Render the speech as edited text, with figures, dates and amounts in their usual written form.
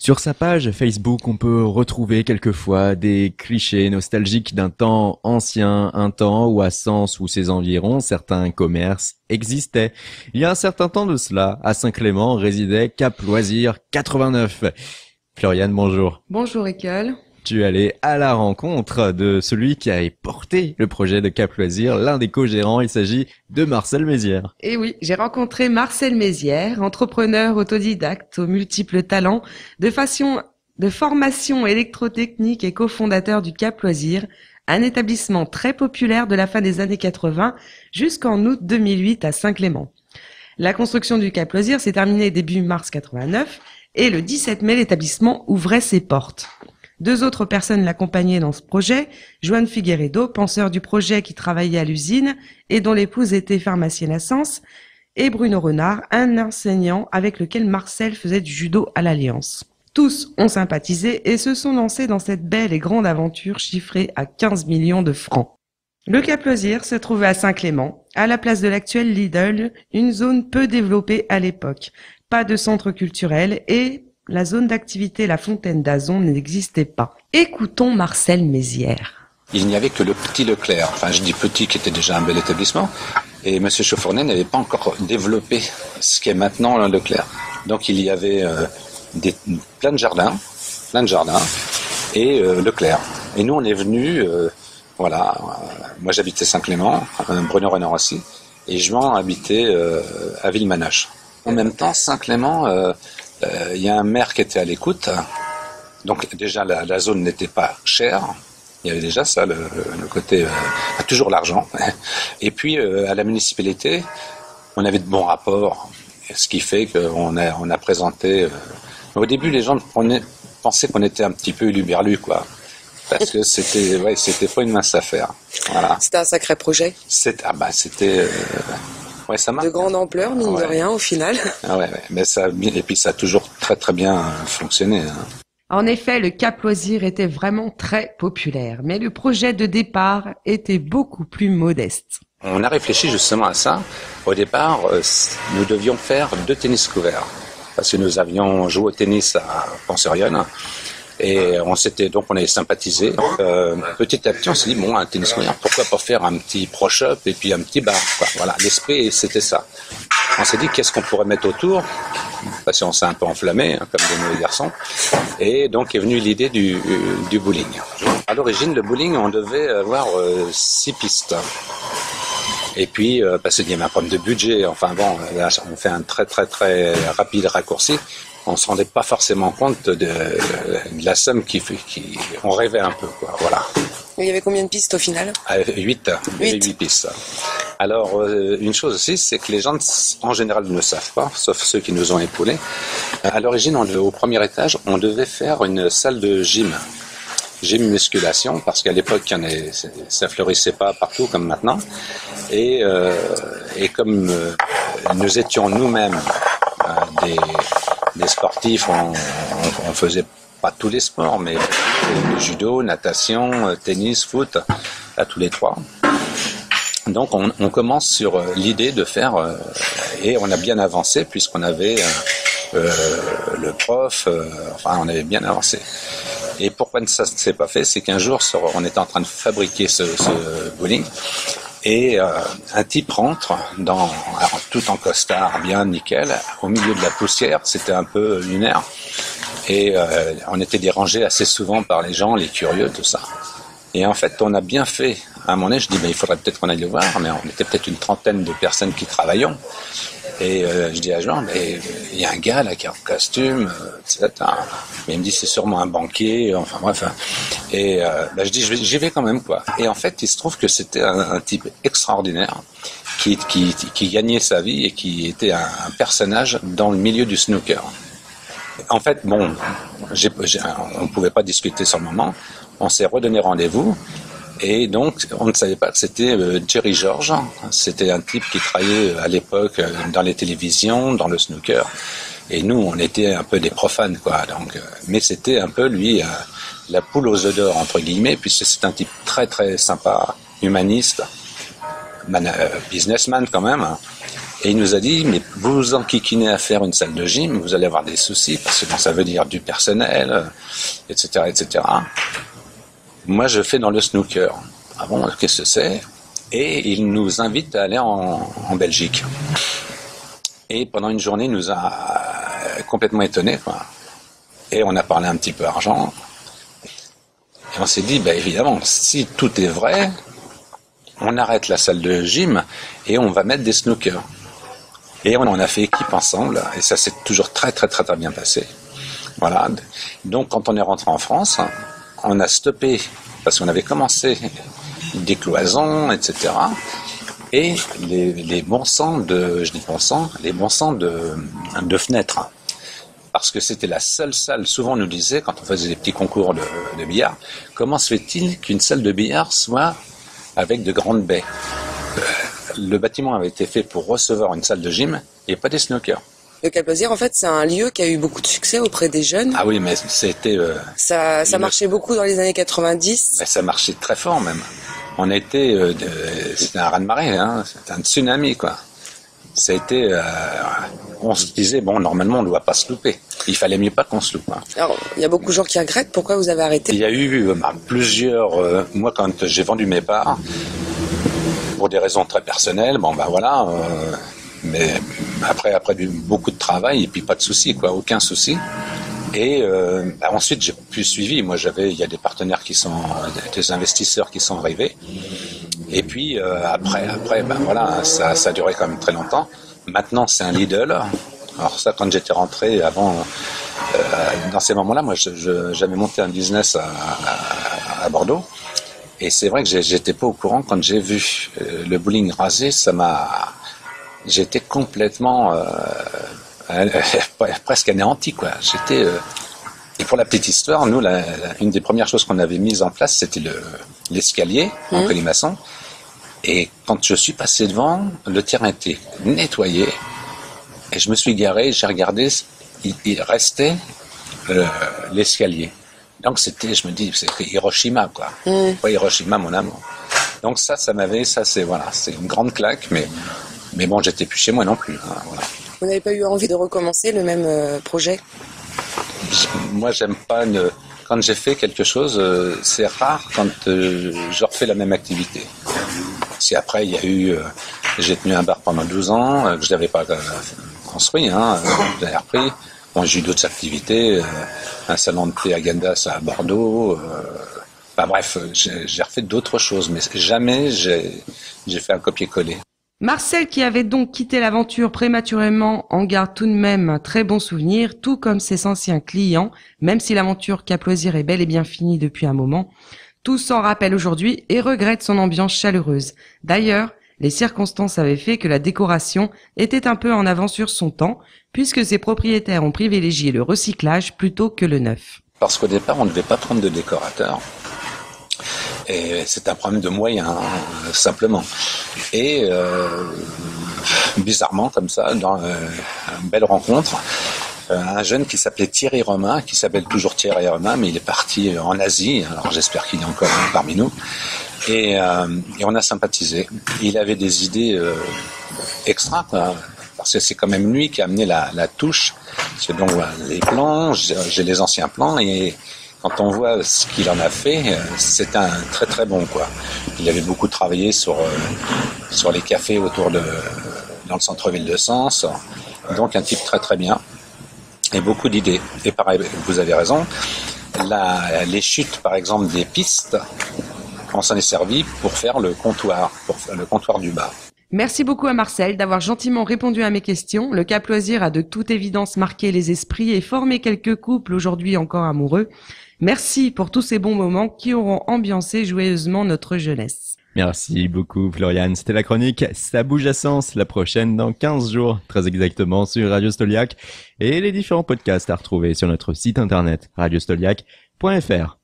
Sur sa page Facebook, on peut retrouver quelquefois des clichés nostalgiques d'un temps ancien, un temps où à Sens ou ses environs, certains commerces existaient. Il y a un certain temps de cela, à Saint-Clément résidait Cap Loisirs 89. Floriane, bonjour. Bonjour École. Tu es allé à la rencontre de celui qui a porté le projet de Cap Loisirs, l'un des co-gérants, il s'agit de Marcel Mézières. Et oui, j'ai rencontré Marcel Mézières, entrepreneur autodidacte aux multiples talents, de formation électrotechnique et cofondateur du Cap Loisirs, un établissement très populaire de la fin des années 80 jusqu'en août 2008 à Saint-Clément. La construction du Cap Loisirs s'est terminée début mars 89 et le 17 mai, l'établissement ouvrait ses portes. Deux autres personnes l'accompagnaient dans ce projet, Joanne Figueiredo, penseur du projet qui travaillait à l'usine et dont l'épouse était pharmacienne à Sens, et Bruno Renard, un enseignant avec lequel Marcel faisait du judo à l'Alliance. Tous ont sympathisé et se sont lancés dans cette belle et grande aventure chiffrée à 15 millions de francs. Le Cap Loisirs se trouvait à Saint-Clément, à la place de l'actuel Lidl, une zone peu développée à l'époque. Pas de centre culturel et la zone d'activité La Fontaine d'Azon n'existait pas. Écoutons Marcel Mézières. Il n'y avait que le petit Leclerc, enfin je dis petit qui était déjà un bel établissement, et M. Chauffournet n'avait pas encore développé ce qu'est maintenant le Leclerc. Donc il y avait plein de jardins, et Leclerc. Et nous on est venus, moi j'habitais Saint-Clément, Bruno Renard aussi, et Juan habitait à Villemanage. En même temps, Saint-Clément, il y a un maire qui était à l'écoute, donc déjà la zone n'était pas chère, il y avait déjà ça, le côté, toujours l'argent, et puis à la municipalité, on avait de bons rapports, ce qui fait qu'on a présenté, au début les gens pensaient qu'on était un petit peu uluberlu, quoi, parce que c'était pas une mince affaire. Voilà. C'était un sacré projet. Ça marche. De grande ampleur, mine de rien, au final. Mais et puis ça a toujours très très bien fonctionné. En effet, le Cap Loisirs était vraiment très populaire, mais le projet de départ était beaucoup plus modeste. On a réfléchi justement à ça. Au départ, nous devions faire 2 tennis couverts, parce que nous avions joué au tennis à Pont-sur-Yonne. Et on avait sympathisé. Petit à petit, on s'est dit, un tennis couvert, pourquoi pas faire un petit pro shop et puis un petit bar, quoi. Voilà, l'esprit, c'était ça. On s'est dit, qu'est-ce qu'on pourrait mettre autour? Parce qu'on s'est un peu enflammé, comme des mauvais garçons. Et donc est venue l'idée du bowling. À l'origine, le bowling, on devait avoir 6 pistes. Et puis, parce qu'il y avait un problème de budget, là, on fait un très très très rapide raccourci. On se rendait pas forcément compte de la somme on rêvait un peu, quoi. Voilà. Il y avait combien de pistes au final? 8 pistes. Alors, une chose aussi, c'est que les gens, en général, ne savent pas, sauf ceux qui nous ont épaulés. À l'origine, au premier étage, on devait faire une salle de gym musculation, parce qu'à l'époque, ça fleurissait pas partout comme maintenant. Et comme nous étions nous-mêmes des sportifs, on faisait pas tous les sports, mais le judo, natation, tennis, foot, à tous les 3. Donc on commence sur l'idée de faire, et on a bien avancé puisqu'on avait le prof, on avait bien avancé. Et pourquoi ça ne s'est pas fait, c'est qu'un jour on était en train de fabriquer ce bowling. Et un type rentre, tout en costard, bien nickel, au milieu de la poussière, c'était un peu lunaire. Et on était dérangé assez souvent par les gens, les curieux, tout ça. Et en fait, on a bien fait. À un moment donné, je dis, il faudrait peut-être qu'on aille le voir, mais on était peut-être une trentaine de personnes qui travaillions. Et je dis à Jean, mais il y a un gars là qui est en costume, etc. Mais il me dit, c'est sûrement un banquier, enfin bref. Et je dis, j'y vais quand même, quoi. Et en fait, il se trouve que c'était un type extraordinaire qui gagnait sa vie et qui était un personnage dans le milieu du snooker. En fait, on ne pouvait pas discuter sur le moment. On s'est redonné rendez-vous. Et donc, on ne savait pas que c'était Jerry George. C'était un type qui travaillait à l'époque dans les télévisions, dans le snooker. Et nous, on était un peu des profanes, quoi. Donc, mais c'était un peu, lui, la poule aux œufs d'or, entre guillemets, puisque c'est un type très, très sympa, humaniste, businessman quand même. Et il nous a dit, mais vous vous enquiquinez à faire une salle de gym, vous allez avoir des soucis, parce que bon, ça veut dire du personnel, etc., etc. Moi, je fais dans le snooker. Ah bon, qu'est-ce que c'est? Et il nous invite à aller en Belgique. Et pendant une journée, il nous a complètement étonnés, quoi. Et on a parlé un petit peu argent. Et on s'est dit, évidemment, si tout est vrai, on arrête la salle de gym et on va mettre des snookers. Et on en a fait équipe ensemble, et ça s'est toujours très très très très bien passé. Voilà. Donc quand on est rentré en France, on a stoppé, parce qu'on avait commencé des cloisons, etc. Et les bons sens de fenêtres. Parce que c'était la seule salle, souvent on nous disait, quand on faisait des petits concours de billard, comment se fait-il qu'une salle de billard soit avec de grandes baies? Le bâtiment avait été fait pour recevoir une salle de gym et pas des snookers. Le Cap-Loisirs, en fait, c'est un lieu qui a eu beaucoup de succès auprès des jeunes. Ah oui, mais c'était... ça marchait beaucoup dans les années 90. Ça marchait très fort même. On était... c'était un raz-de-marée, hein, c'était un tsunami, quoi. C'était... on se disait, bon, normalement, on ne doit pas se louper. Il fallait mieux pas qu'on se loupe. Hein. Alors, il y a beaucoup de gens qui regrettent. Pourquoi vous avez arrêté? Il y a eu plusieurs... moi, quand j'ai vendu mes parts, pour des raisons très personnelles, voilà... mais après beaucoup de travail et puis pas de soucis, quoi, aucun souci. Et ensuite j'ai pu suivre. Moi il y a des partenaires des investisseurs qui sont arrivés. Et puis après voilà, ça a duré quand même très longtemps. Maintenant c'est un Lidl. Alors ça, quand j'étais rentré avant, dans ces moments-là, moi j'avais monté un business à Bordeaux. Et c'est vrai que j'étais pas au courant quand j'ai vu le bowling rasé. J'étais complètement presque anéanti, quoi. Et pour la petite histoire, nous, une des premières choses qu'on avait mises en place, c'était l'escalier en colimaçon. Et quand je suis passé devant, le terrain était nettoyé. Et je me suis garé, j'ai regardé, il restait l'escalier. Donc je me dis, c'est Hiroshima, quoi. Pas Hiroshima, mon amour. Donc c'est une grande claque, mais bon, j'étais plus chez moi non plus. Hein, voilà. Vous n'avez pas eu envie de recommencer le même projet? Moi, j'aime pas... Quand j'ai fait quelque chose, c'est rare quand je refais la même activité. Si après, il y a eu... j'ai tenu un bar pendant 12 ans, que je n'avais pas construit, hein, j'avais repris. Bon, j'ai eu d'autres activités, un salon de thé à Gandas à Bordeaux... bref, j'ai refait d'autres choses, mais jamais j'ai fait un copier-coller. Marcel, qui avait donc quitté l'aventure prématurément, en garde tout de même un très bon souvenir, tout comme ses anciens clients, même si l'aventure Cap-Loisirs est bel et bien finie depuis un moment. Tous s'en rappellent aujourd'hui et regrettent son ambiance chaleureuse. D'ailleurs, les circonstances avaient fait que la décoration était un peu en avance sur son temps, puisque ses propriétaires ont privilégié le recyclage plutôt que le neuf. Parce qu'au départ, on ne devait pas prendre de décorateur. Et c'est un problème de moyens, simplement. Et bizarrement, comme ça, dans une belle rencontre, un jeune qui s'appelait Thierry Romain, qui s'appelle toujours Thierry Romain, mais il est parti en Asie, alors j'espère qu'il est encore parmi nous, et on a sympathisé. Il avait des idées extra, quoi, parce que c'est quand même lui qui a amené la touche. C'est donc les plans, j'ai les anciens plans, et quand on voit ce qu'il en a fait, c'est un très très bon, quoi. Il avait beaucoup travaillé sur les cafés dans le centre-ville de Sens, donc un type très très bien et beaucoup d'idées. Et pareil, vous avez raison, les chutes par exemple des pistes, on s'en est servi pour faire le comptoir du bar. Merci beaucoup à Marcel d'avoir gentiment répondu à mes questions. Le Cap-Loisirs a de toute évidence marqué les esprits et formé quelques couples aujourd'hui encore amoureux. Merci pour tous ces bons moments qui auront ambiancé joyeusement notre jeunesse. Merci beaucoup Florian. C'était la chronique Ça bouge à Sens, la prochaine dans 15 jours, très exactement sur Radio Stoliac et les différents podcasts à retrouver sur notre site internet radiostoliac.fr.